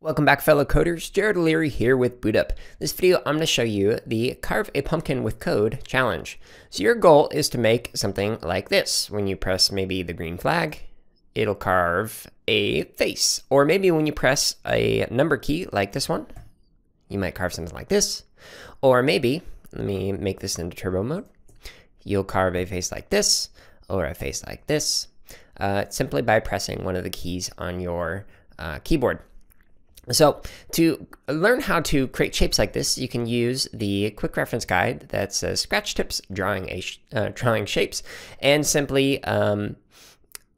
Welcome back, fellow coders. Jared Leary here with BootUp. This video, I'm going to show you the Carve a Pumpkin with Code challenge. So your goal is to make something like this. When you press maybe the green flag, it'll carve a face. Or maybe when you press a number key like this one, you might carve something like this. Or maybe, let me make this into turbo mode, you'll carve a face like this or a face like this simply by pressing one of the keys on your keyboard. So to learn how to create shapes like this, you can use the quick reference guide that says Scratch Tips Drawing Shapes, and simply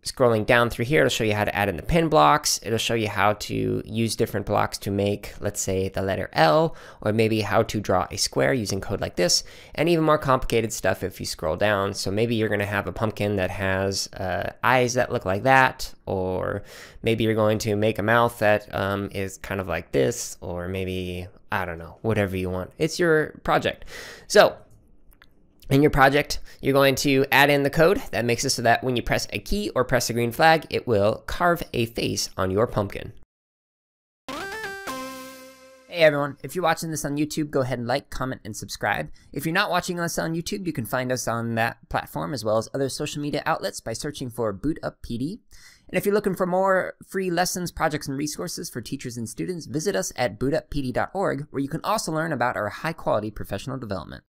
scrolling down through here, it'll show you how to add in the pin blocks. It'll show you how to use different blocks to make, let's say, the letter L, or maybe how to draw a square using code like this, and even more complicated stuff if you scroll down. So maybe you're going to have a pumpkin that has eyes that look like that, or maybe you're going to make a mouth that is kind of like this, or maybe, I don't know, whatever you want. It's your project. So in your project, you're going to add in the code that makes it so that when you press a key or press a green flag, it will carve a face on your pumpkin. Hey everyone, if you're watching this on YouTube, go ahead and like, comment, and subscribe. If you're not watching us on YouTube, you can find us on that platform as well as other social media outlets by searching for BootUp PD. And if you're looking for more free lessons, projects, and resources for teachers and students, visit us at bootuppd.org, where you can also learn about our high-quality professional development.